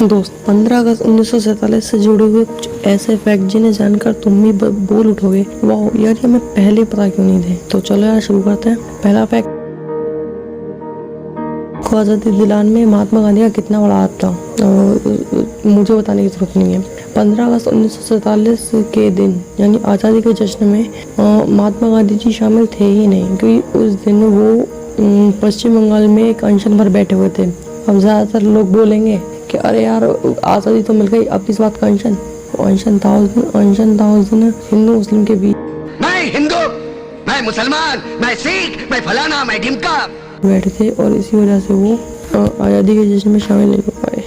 दोस्त 15 अगस्त 1947 से जुड़े हुए कुछ ऐसे फैक्ट जिन्हें जानकर तुम भी बोल उठोगे, वाह यार ये हमें पहले पता क्यों नहीं थे। तो चलो यार शुरू करते हैं। पहला फैक्ट, को आज़ादी दिलाने में महात्मा गांधी का कितना बड़ा हाथ था मुझे बताने की जरूरत नहीं है। 15 अगस्त 1947 के दिन यानी आज़ादी के जश्न में महात्मा गांधी जी शामिल थे ही नहीं, क्योंकि उस दिन वो पश्चिम बंगाल में एक अनशन पर बैठे हुए थे। अब ज़्यादातर लोग बोलेंगे कि अरे यार आज़ादी तो मिल गई, अब किस बात का अनशन। अनशन था उस दिन हिंदू मुस्लिम के बीच। मैं हिंदू, मैं मुसलमान, मैं सिख, मैं फलाना, मैं ढिमका बैठे थे और इसी वजह से वो आज़ादी के जश्न में शामिल नहीं हो पाए।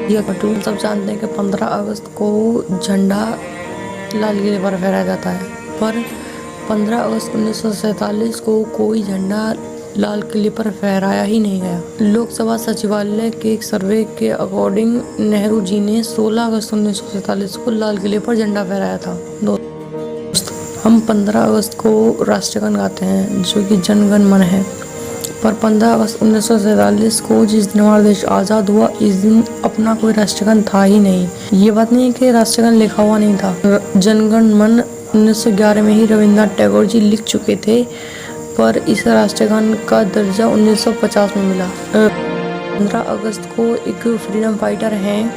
हम सब जानते हैं कि 15 अगस्त को झंडा लाल किले पर फहराया जाता है, पर 15 अगस्त 1947 को कोई झंडा लाल किले पर फहराया ही नहीं गया। लोकसभा सचिवालय के एक सर्वे के अकॉर्डिंग नेहरू जी ने 16 अगस्त 1947 को लाल किले पर झंडा फहराया था। हम 15 अगस्त को राष्ट्रगान गाते हैं जो कि जन गण मन है, पर 15 अगस्त 1947 को जिस दिन हमारा देश आज़ाद हुआ, इस दिन अपना कोई राष्ट्रगान था ही नहीं। ये बात नहीं है कि राष्ट्रगान लिखा हुआ नहीं था। जनगण मन 1911 में ही रविन्द्रनाथ टैगोर जी लिख चुके थे, पर इस राष्ट्रगान का दर्जा 1950 में मिला। 15 अगस्त को एक फ्रीडम फाइटर हैं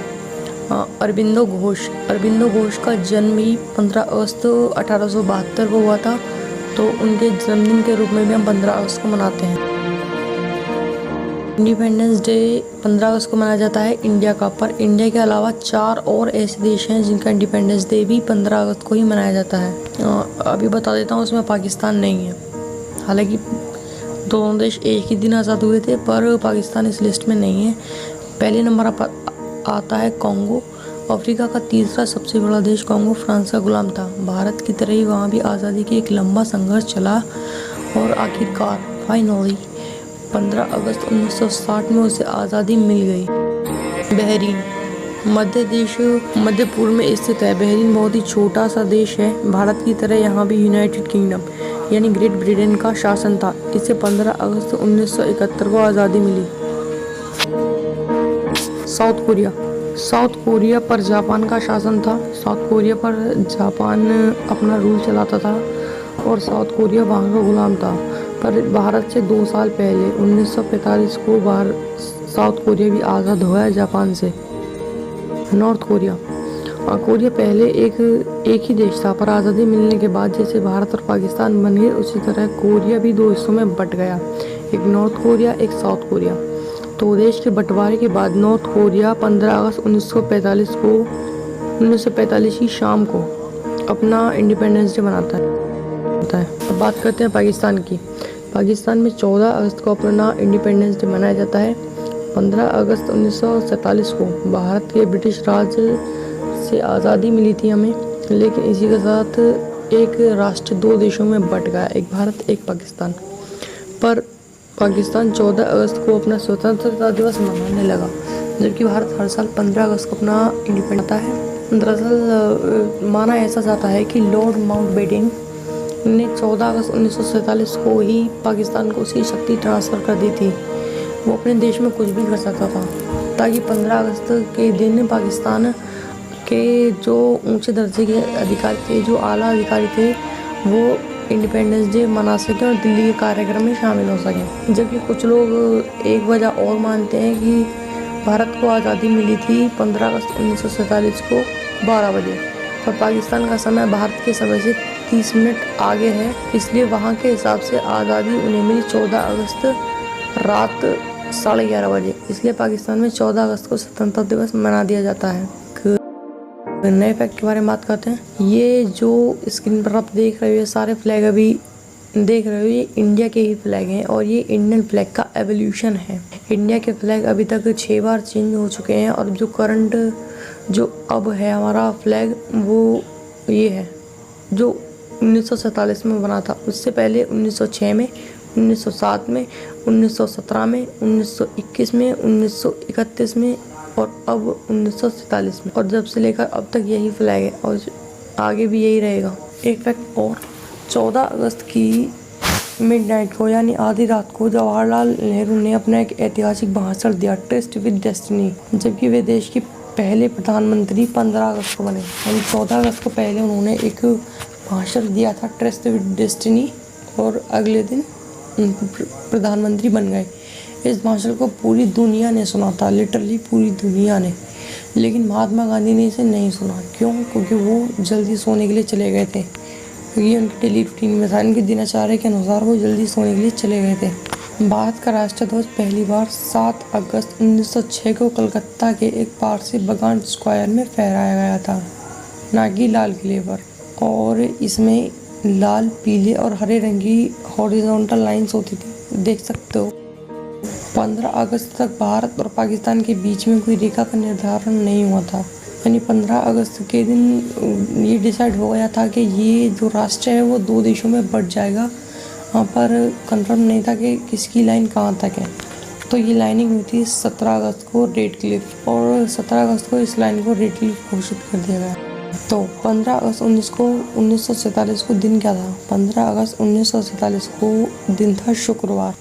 अरबिंदो घोष का जन्म ही 15 अगस्त 1872 को हुआ था, तो उनके जन्मदिन के रूप में भी हम 15 अगस्त को मनाते हैं। इंडिपेंडेंस डे 15 अगस्त को मनाया जाता है इंडिया का, पर इंडिया के अलावा 4 और ऐसे देश हैं जिनका इंडिपेंडेंस डे भी 15 अगस्त को ही मनाया जाता है। अभी बता देता हूँ, उसमें पाकिस्तान नहीं है। हालांकि दोनों देश एक ही दिन आज़ाद हुए थे, पर पाकिस्तान इस लिस्ट में नहीं है। पहले नंबर पर आता है कॉन्गो। अफ्रीका का तीसरा सबसे बड़ा देश कॉन्गो फ्रांस का गुलाम था। भारत की तरह ही वहाँ भी आज़ादी की एक लंबा संघर्ष चला और आखिरकार फाइनली 15 अगस्त 1960 में उसे आज़ादी मिल गई। बहरीन मध्य पूर्व में स्थित है। बहरीन बहुत ही छोटा सा देश है। भारत की तरह यहाँ भी यूनाइटेड किंगडम यानी ग्रेट ब्रिटेन का शासन था। इसे 15 अगस्त 1971 को आज़ादी मिली। साउथ कोरिया पर जापान का शासन था। साउथ कोरिया पर जापान अपना रूल चलाता था और साउथ कोरिया वहाँ का गुलाम था। पर भारत से 2 साल पहले 1945 को साउथ कोरिया भी आज़ाद हुआ जापान से। नॉर्थ कोरिया पहले एक ही देश था, पर आज़ादी मिलने के बाद जैसे भारत और पाकिस्तान बन गए, उसी तरह कोरिया भी 2 हिस्सों में बट गया, एक नॉर्थ कोरिया एक साउथ कोरिया। तो देश के बंटवारे के बाद नॉर्थ कोरिया 15 अगस्त 1945 की शाम को अपना इंडिपेंडेंस डे मनाता है। अब बात करते हैं पाकिस्तान की। पाकिस्तान में 14 अगस्त को अपना इंडिपेंडेंस डे मनाया जाता है। 15 अगस्त 1947 को भारत के ब्रिटिश राज से आज़ादी मिली थी हमें, लेकिन इसी के साथ एक राष्ट्र 2 देशों में बट गया, एक भारत एक पाकिस्तान। पर पाकिस्तान 14 अगस्त को अपना स्वतंत्रता दिवस मनाने लगा, जबकि भारत हर साल 15 अगस्त को अपना इंडिपेंडेंस आता है। दरअसल माना ऐसा जाता है कि लॉर्ड माउंटबेटन ने 14 अगस्त 1947 को ही पाकिस्तान को उसकी शक्ति ट्रांसफ़र कर दी थी। वो अपने देश में कुछ भी कर सकता था, ताकि 15 अगस्त के दिन पाकिस्तान के जो ऊंचे दर्जे के अधिकारी थे, जो आला अधिकारी थे, वो इंडिपेंडेंस डे मना सकें और दिल्ली के कार्यक्रम में शामिल हो सकें। जबकि कुछ लोग एक वजह और मानते हैं कि भारत को आज़ादी मिली थी 15 अगस्त 1947 को 12 बजे, पर पाकिस्तान का समय भारत के समय से 30 मिनट आगे है, इसलिए वहाँ के हिसाब से आज़ादी उन्हें मिली 14 अगस्त रात 11:30 बजे। इसलिए पाकिस्तान में 14 अगस्त को स्वतंत्रता दिवस मना दिया जाता है। नए फैक्ट के बारे में बात करते हैं। ये जो स्क्रीन पर आप देख रहे हो, ये सारे फ्लैग अभी देख रहे हो, ये इंडिया के ही फ्लैग हैं और ये इंडियन फ्लैग का एवोल्यूशन है। इंडिया के फ्लैग अभी तक 6 बार चेंज हो चुके हैं और जो अब है हमारा फ्लैग, वो ये है जो 1947 में बना था। उससे पहले 1906 में, 1907 में, 1917 में, 1921 में, 1931 में और अब 1947 में, और जब से लेकर अब तक यही फ्लैग है और आगे भी यही रहेगा। एक फैक्ट और, 14 अगस्त की मिडनाइट को यानी आधी रात को जवाहरलाल नेहरू ने अपना एक ऐतिहासिक भाषण दिया, ट्रस्ट विद डेस्टिनी, जबकि वे देश के पहले प्रधानमंत्री 15 अगस्त को बने। यानी 14 अगस्त को पहले उन्होंने एक भाषण दिया था, ट्रस्ट विद डेस्टिनी, और अगले दिन प्रधानमंत्री बन गए। इस भाषण को पूरी दुनिया ने सुना था, लिटरली पूरी दुनिया ने। लेकिन महात्मा गांधी ने इसे नहीं सुना। क्यों? क्योंकि वो जल्दी सोने के लिए चले गए थे, क्योंकि उनकी डेली रूटीन में था, उनकी दिनचर्या के अनुसार वो जल्दी सोने के लिए चले गए थे। भारत का राष्ट्रध्वज पहली बार 7 अगस्त 1906 को कलकत्ता के एक पारसी बागान स्क्वायर में फहराया गया था, ना कि लाल किले पर। और इसमें लाल, पीले और हरे रंग की हॉरिजॉन्टल लाइंस होती थी, देख सकते हो। 15 अगस्त तक भारत और पाकिस्तान के बीच में कोई रेखा का निर्धारण नहीं हुआ था। यानी 15 अगस्त के दिन ये डिसाइड हो गया था कि ये जो राष्ट्र है वो 2 देशों में बँट जाएगा। वहाँ पर कंफर्म नहीं था कि किसकी लाइन कहाँ तक है। तो ये लाइनिंग हुई थी 17 अगस्त को रेड क्लिफ, और 17 अगस्त को इस लाइन को रेड क्लिफ घोषित कर दिया गया। तो 15 अगस्त 1947 को दिन क्या था? 15 अगस्त 1947 को दिन था शुक्रवार।